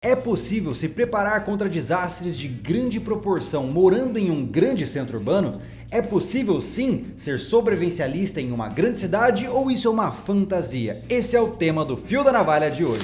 É possível se preparar contra desastres de grande proporção morando em um grande centro urbano? É possível sim ser sobrevivencialista em uma grande cidade ou isso é uma fantasia? Esse é o tema do Fio da Navalha de hoje.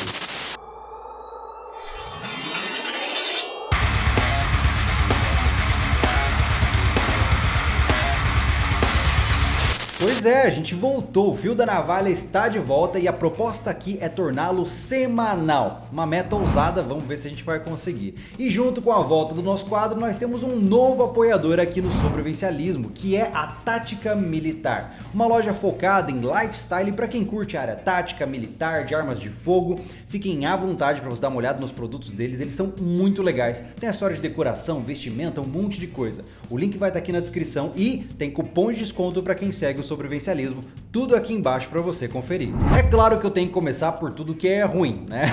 Pois é, a gente voltou, o Fio da Navalha está de volta e a proposta aqui é torná-lo semanal. Uma meta ousada, vamos ver se a gente vai conseguir. E junto com a volta do nosso quadro, nós temos um novo apoiador aqui no sobrevivencialismo, que é a Tática Militar. Uma loja focada em lifestyle para quem curte a área tática, militar, de armas de fogo. Fiquem à vontade para você dar uma olhada nos produtos deles, eles são muito legais. Tem a história de decoração, vestimenta, um monte de coisa. O link vai estar aqui na descrição e tem cupom de desconto para quem segue o sobrevivencialismo, tudo aqui embaixo para você conferir. É claro que eu tenho que começar por tudo que é ruim, né?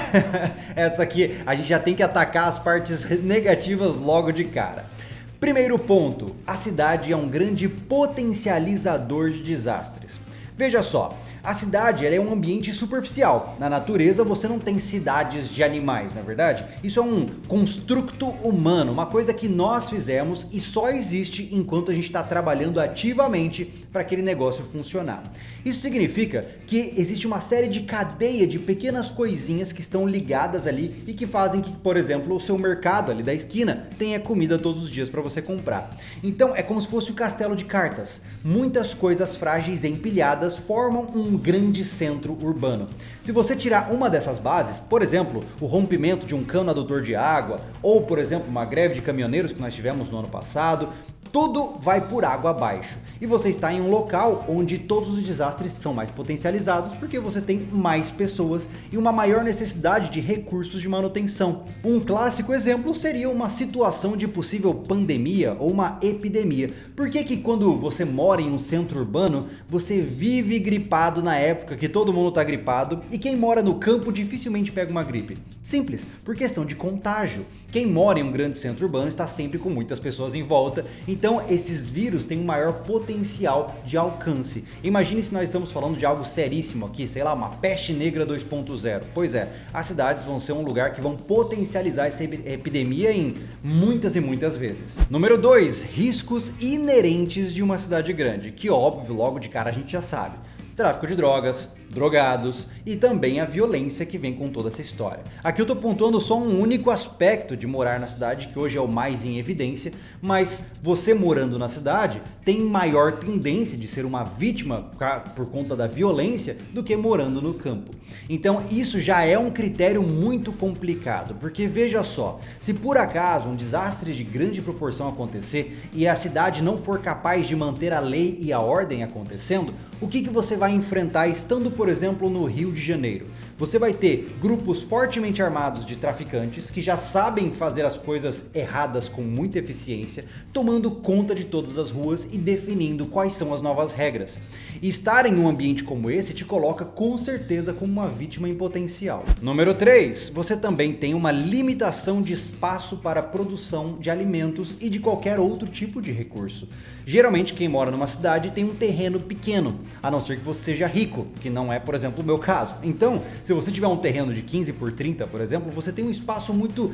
Essa aqui a gente já tem que atacar as partes negativas logo de cara. Primeiro ponto, a cidade é um grande potencializador de desastres. Veja só, a cidade é um ambiente superficial. Na natureza você não tem cidades de animais, não é verdade? Isso é um construto humano, uma coisa que nós fizemos e só existe enquanto a gente está trabalhando ativamente para aquele negócio funcionar. Isso significa que existe uma série de cadeia de pequenas coisinhas que estão ligadas ali e que fazem que, por exemplo, o seu mercado ali da esquina tenha comida todos os dias para você comprar. Então é como se fosse o castelo de cartas. Muitas coisas frágeis empilhadas formam um grande centro urbano. Se você tirar uma dessas bases, por exemplo, o rompimento de um cano adutor de água, ou por exemplo, uma greve de caminhoneiros que nós tivemos no ano passado, tudo vai por água abaixo. E você está em um local onde todos os desastres são mais potencializados porque você tem mais pessoas e uma maior necessidade de recursos de manutenção. Um clássico exemplo seria uma situação de possível pandemia ou uma epidemia. Por que quando você mora em um centro urbano, você vive gripado na época que todo mundo está gripado e quem mora no campo dificilmente pega uma gripe? Simples, por questão de contágio. Quem mora em um grande centro urbano está sempre com muitas pessoas em volta, então esses vírus têm um maior potencial de alcance. Imagine se nós estamos falando de algo seríssimo aqui, sei lá, uma peste negra 2.0. Pois é, as cidades vão ser um lugar que vão potencializar essa epidemia em muitas e muitas vezes. Número 2, riscos inerentes de uma cidade grande, que óbvio, logo de cara a gente já sabe. Tráfico de drogas, drogados e também a violência que vem com toda essa história. Aqui eu tô pontuando só um único aspecto de morar na cidade, que hoje é o mais em evidência, mas você morando na cidade tem maior tendência de ser uma vítima por conta da violência do que morando no campo. Então isso já é um critério muito complicado, porque veja só, se por acaso um desastre de grande proporção acontecer e a cidade não for capaz de manter a lei e a ordem acontecendo, o que você vai enfrentar estando, por exemplo, no Rio de Janeiro? Você vai ter grupos fortemente armados de traficantes que já sabem fazer as coisas erradas com muita eficiência, tomando conta de todas as ruas e definindo quais são as novas regras. E estar em um ambiente como esse te coloca com certeza como uma vítima em potencial. Número 3, você também tem uma limitação de espaço para a produção de alimentos e de qualquer outro tipo de recurso. Geralmente quem mora numa cidade tem um terreno pequeno, a não ser que você seja rico, que não é, por exemplo, o meu caso. Então, se você tiver um terreno de 15 por 30, por exemplo, você tem um espaço muito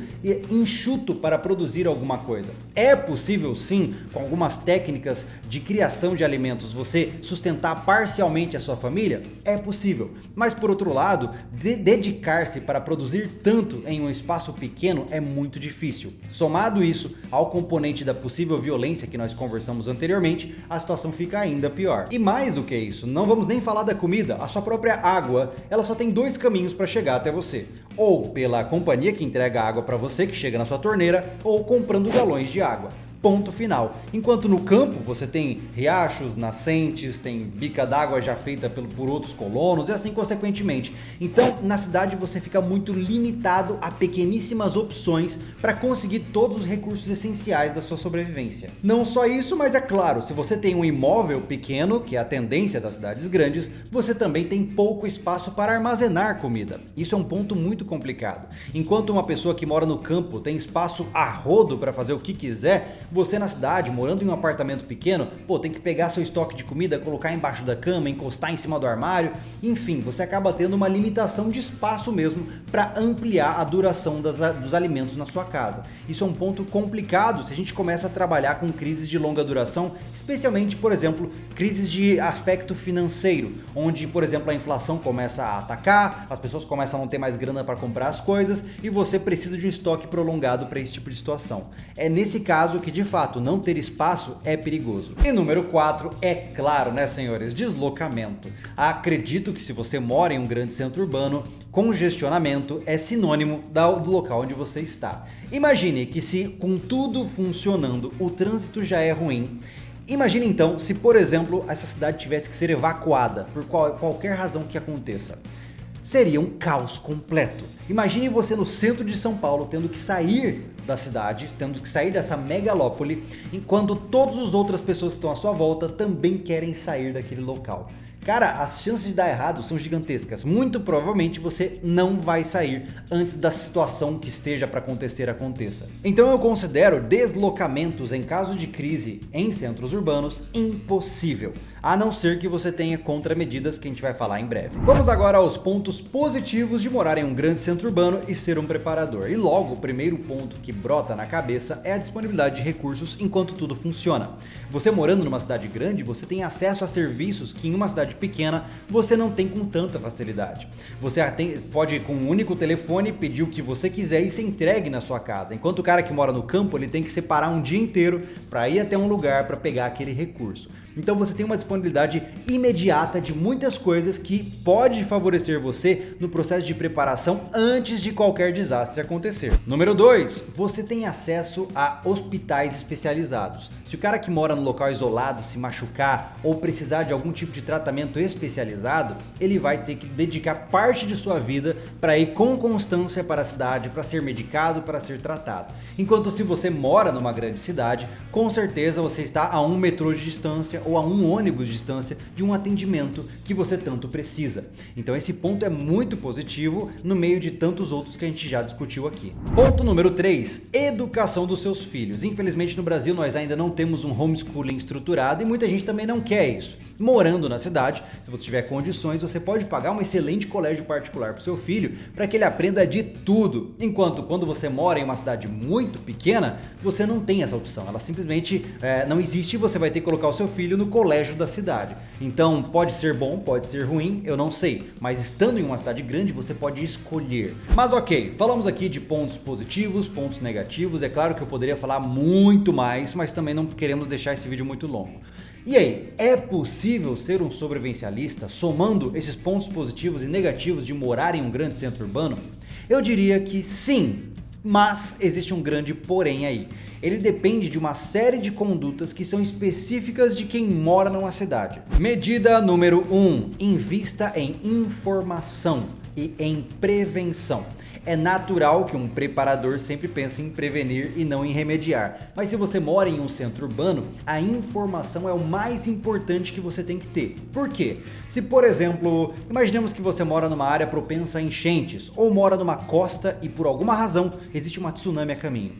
enxuto para produzir alguma coisa. É possível sim, com algumas técnicas de criação de alimentos, você sustentar parcialmente a sua família? É possível. Mas por outro lado, dedicar-se para produzir tanto em um espaço pequeno é muito difícil. Somado isso ao componente da possível violência que nós conversamos anteriormente, a situação fica ainda pior. E mais do que isso, não vamos nem falar da comida, a sua própria água, ela só tem dois caminhos para chegar até você. Ou pela companhia que entrega a água para você, que chega na sua torneira, ou comprando galões de água. Ponto final. Enquanto no campo você tem riachos, nascentes, tem bica d'água já feita por outros colonos e assim consequentemente. Então na cidade você fica muito limitado a pequeníssimas opções para conseguir todos os recursos essenciais da sua sobrevivência. Não só isso, mas é claro, se você tem um imóvel pequeno, que é a tendência das cidades grandes, você também tem pouco espaço para armazenar comida. Isso é um ponto muito complicado. Enquanto uma pessoa que mora no campo tem espaço a rodo para fazer o que quiser, Você na cidade, morando em um apartamento pequeno, pô, tem que pegar seu estoque de comida, colocar embaixo da cama, encostar em cima do armário, enfim, você acaba tendo uma limitação de espaço mesmo para ampliar a duração dos alimentos na sua casa. Isso é um ponto complicado se a gente começa a trabalhar com crises de longa duração, especialmente, por exemplo, crises de aspecto financeiro, onde, por exemplo, a inflação começa a atacar, as pessoas começam a não ter mais grana para comprar as coisas e você precisa de um estoque prolongado para esse tipo de situação. É nesse caso que, de fato, não ter espaço é perigoso. E número 4, é claro, né, senhores, deslocamento. Acredito que se você mora em um grande centro urbano, congestionamento é sinônimo do local onde você está. Imagine que se com tudo funcionando o trânsito já é ruim, imagine então se, por exemplo, essa cidade tivesse que ser evacuada por qualquer razão que aconteça. Seria um caos completo. Imagine você no centro de São Paulo tendo que sair da cidade, tendo que sair dessa megalópole, enquanto todas as outras pessoas que estão à sua volta também querem sair daquele local. Cara, as chances de dar errado são gigantescas. Muito provavelmente você não vai sair antes da situação que esteja para aconteça. Então eu considero deslocamentos em caso de crise em centros urbanos impossível, a não ser que você tenha contramedidas que a gente vai falar em breve. Vamos agora aos pontos positivos de morar em um grande centro urbano e ser um preparador. E logo, o primeiro ponto que brota na cabeça é a disponibilidade de recursos enquanto tudo funciona. Você morando numa cidade grande, você tem acesso a serviços que em uma cidade pequena você não tem com tanta facilidade. Você pode com um único telefone pedir o que você quiser e ser entregue na sua casa, enquanto o cara que mora no campo ele tem que separar um dia inteiro para ir até um lugar para pegar aquele recurso. Então você tem uma disponibilidade imediata de muitas coisas que pode favorecer você no processo de preparação antes de qualquer desastre acontecer. Número 2, você tem acesso a hospitais especializados. Se o cara que mora no local isolado se machucar ou precisar de algum tipo de tratamento especializado, ele vai ter que dedicar parte de sua vida para ir com constância para a cidade, para ser medicado, para ser tratado. Enquanto se você mora numa grande cidade, com certeza você está a um metrô de distância ou a um ônibus de distância de um atendimento que você tanto precisa. Então esse ponto é muito positivo no meio de tantos outros que a gente já discutiu aqui. Ponto número 3, educação dos seus filhos. Infelizmente no Brasil nós ainda não temos um homeschooling estruturado e muita gente também não quer isso. Morando na cidade, se você tiver condições, você pode pagar um excelente colégio particular para o seu filho para que ele aprenda de tudo. Enquanto quando você mora em uma cidade muito pequena, você não tem essa opção. Ela simplesmente não existe e você vai ter que colocar o seu filho no colégio da cidade. Então pode ser bom, pode ser ruim, eu não sei. Mas estando em uma cidade grande, você pode escolher. Mas ok, falamos aqui de pontos positivos, pontos negativos. É claro que eu poderia falar muito mais, mas também não queremos deixar esse vídeo muito longo. E aí, é possível ser um sobrevivencialista somando esses pontos positivos e negativos de morar em um grande centro urbano? Eu diria que sim, mas existe um grande porém aí. Ele depende de uma série de condutas que são específicas de quem mora numa cidade. Medida número 1, invista em informação e em prevenção. É natural que um preparador sempre pense em prevenir e não em remediar. Mas se você mora em um centro urbano, a informação é o mais importante que você tem que ter. Por quê? Se, por exemplo, imaginemos que você mora numa área propensa a enchentes ou mora numa costa e por alguma razão existe uma tsunami a caminho.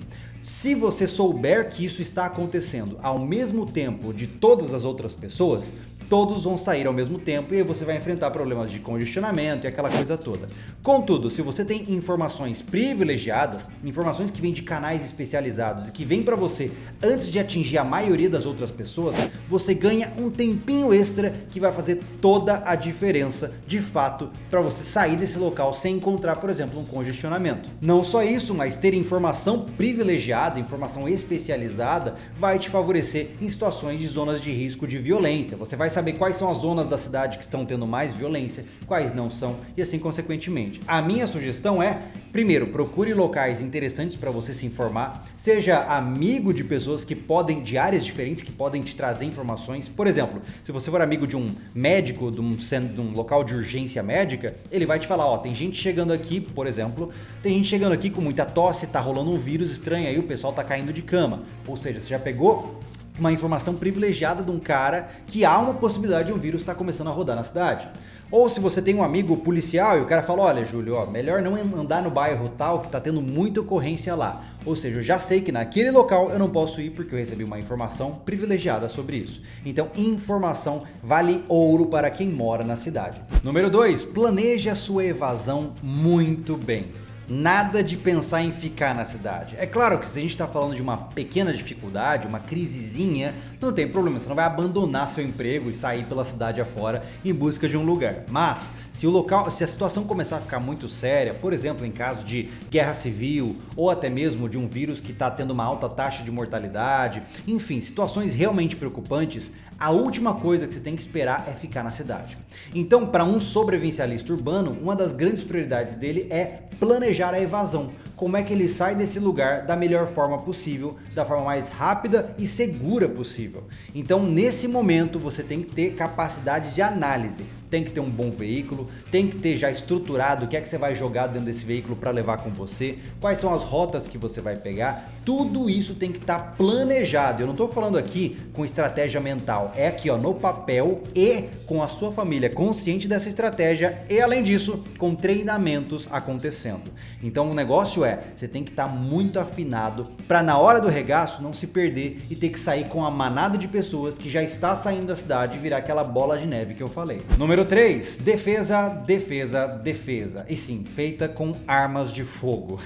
Se você souber que isso está acontecendo ao mesmo tempo de todas as outras pessoas, todos vão sair ao mesmo tempo e aí você vai enfrentar problemas de congestionamento e aquela coisa toda. Contudo, se você tem informações privilegiadas, informações que vêm de canais especializados e que vêm para você antes de atingir a maioria das outras pessoas, você ganha um tempinho extra que vai fazer toda a diferença, de fato, para você sair desse local sem encontrar, por exemplo, um congestionamento. Não só isso, mas ter informação privilegiada, informação especializada, vai te favorecer em situações de zonas de risco de violência. Você vai saber quais são as zonas da cidade que estão tendo mais violência, quais não são e assim consequentemente. A minha sugestão é, primeiro, procure locais interessantes para você se informar, seja amigo de pessoas que podem, de áreas diferentes, que podem te trazer informações. Por exemplo, se você for amigo de um médico, de um local de urgência médica, ele vai te falar, ó, tem gente chegando aqui, por exemplo, tem gente chegando aqui com muita tosse, tá rolando um vírus estranho aí, o pessoal tá caindo de cama. Ou seja, você já pegou uma informação privilegiada de um cara que há uma possibilidade de um vírus estar começando a rodar na cidade. Ou se você tem um amigo policial e o cara fala, olha Júlio, melhor não andar no bairro tal que tá tendo muita ocorrência lá. Ou seja, eu já sei que naquele local eu não posso ir porque eu recebi uma informação privilegiada sobre isso. Então, informação vale ouro para quem mora na cidade. Número 2, planeje a sua evasão muito bem. Nada de pensar em ficar na cidade. É claro que se a gente está falando de uma pequena dificuldade, uma crisezinha, não tem problema, você não vai abandonar seu emprego e sair pela cidade afora em busca de um lugar. Mas se a situação começar a ficar muito séria, por exemplo, em caso de guerra civil ou até mesmo de um vírus que está tendo uma alta taxa de mortalidade, enfim, situações realmente preocupantes, a última coisa que você tem que esperar é ficar na cidade. Então, para um sobrevivencialista urbano, uma das grandes prioridades dele é planejar a evasão. Como é que ele sai desse lugar da melhor forma possível, da forma mais rápida e segura possível. Então, nesse momento, você tem que ter capacidade de análise. Tem que ter um bom veículo, tem que ter já estruturado o que é que você vai jogar dentro desse veículo para levar com você, quais são as rotas que você vai pegar, tudo isso tem que estar planejado. Eu não estou falando aqui com estratégia mental, é aqui no papel e com a sua família consciente dessa estratégia e além disso, com treinamentos acontecendo. Então o negócio você tem que estar muito afinado para na hora do regaço não se perder e ter que sair com a manada de pessoas que já está saindo da cidade e virar aquela bola de neve que eu falei. Número 3, defesa, defesa, defesa. E sim, feita com armas de fogo.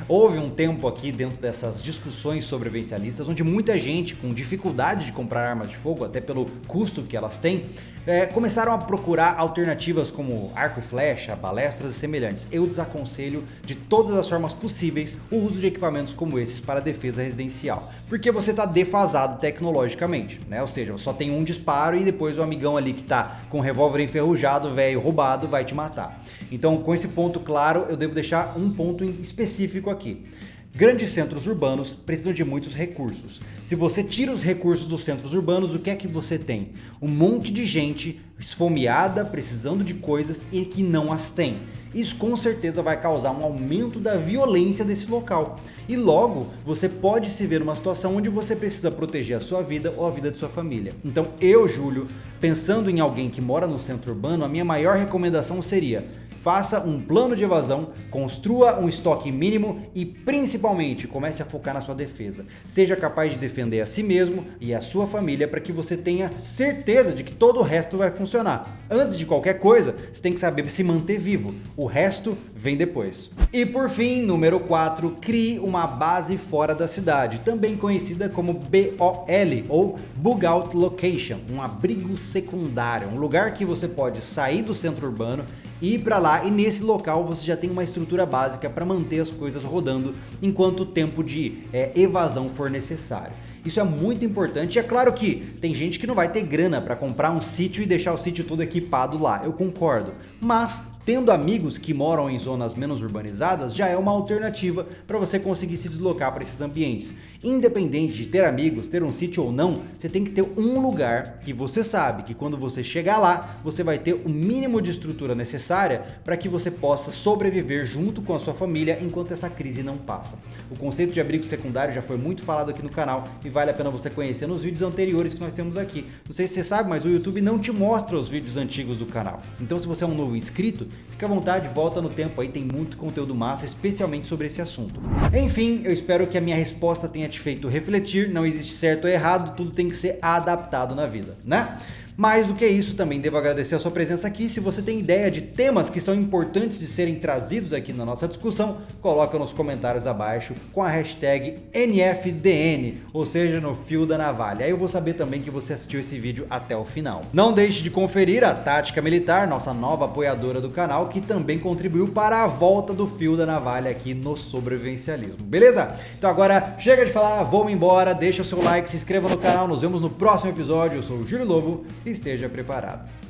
Houve um tempo aqui dentro dessas discussões sobrevivencialistas onde muita gente com dificuldade de comprar armas de fogo, até pelo custo que elas têm, começaram a procurar alternativas como arco e flecha, balestras e semelhantes. Eu desaconselho de todas as formas possíveis o uso de equipamentos como esses para defesa residencial, porque você está defasado tecnologicamente, né? Ou seja, só tem um disparo e depois o amigão ali que está com o revólver enferrujado, velho, roubado, vai te matar. Então, com esse ponto claro, eu devo deixar um ponto específico aqui. Grandes centros urbanos precisam de muitos recursos. Se você tira os recursos dos centros urbanos, o que é que você tem? Um monte de gente esfomeada, precisando de coisas e que não as tem. Isso com certeza vai causar um aumento da violência desse local. E logo, você pode se ver numa situação onde você precisa proteger a sua vida ou a vida de sua família. Então eu, Júlio, pensando em alguém que mora no centro urbano, a minha maior recomendação seria: faça um plano de evasão, construa um estoque mínimo e principalmente comece a focar na sua defesa. Seja capaz de defender a si mesmo e a sua família para que você tenha certeza de que todo o resto vai funcionar. Antes de qualquer coisa, você tem que saber se manter vivo. O resto vem depois. E por fim, número 4, crie uma base fora da cidade, também conhecida como BOL ou Bug Out Location, um abrigo secundário, um lugar que você pode sair do centro urbano, ir para lá e nesse local você já tem uma estrutura básica para manter as coisas rodando enquanto o tempo de evasão for necessário. Isso é muito importante e é claro que tem gente que não vai ter grana para comprar um sítio e deixar o sítio todo equipado lá, eu concordo, mas tendo amigos que moram em zonas menos urbanizadas já é uma alternativa para você conseguir se deslocar para esses ambientes. Independente de ter amigos, ter um sítio ou não, você tem que ter um lugar que você sabe que quando você chegar lá, você vai ter o mínimo de estrutura necessária para que você possa sobreviver junto com a sua família enquanto essa crise não passa. O conceito de abrigo secundário já foi muito falado aqui no canal e vale a pena você conhecer nos vídeos anteriores que nós temos aqui. Não sei se você sabe, mas o YouTube não te mostra os vídeos antigos do canal. Então se você é um novo inscrito, fica à vontade, volta no tempo aí, tem muito conteúdo massa, especialmente sobre esse assunto. Enfim, eu espero que a minha resposta tenha te feito refletir, não existe certo ou errado, tudo tem que ser adaptado na vida, né? Mais do que isso, também devo agradecer a sua presença aqui. Se você tem ideia de temas que são importantes de serem trazidos aqui na nossa discussão, coloca nos comentários abaixo com a hashtag NFDN, ou seja, no fio da navalha. Aí eu vou saber também que você assistiu esse vídeo até o final. Não deixe de conferir a Tática Militar, nossa nova apoiadora do canal, que também contribuiu para a volta do fio da navalha aqui no sobrevivencialismo, beleza? Então agora chega de falar, vamos embora, deixa o seu like, se inscreva no canal, nos vemos no próximo episódio. Eu sou o Júlio Lobo, esteja preparado.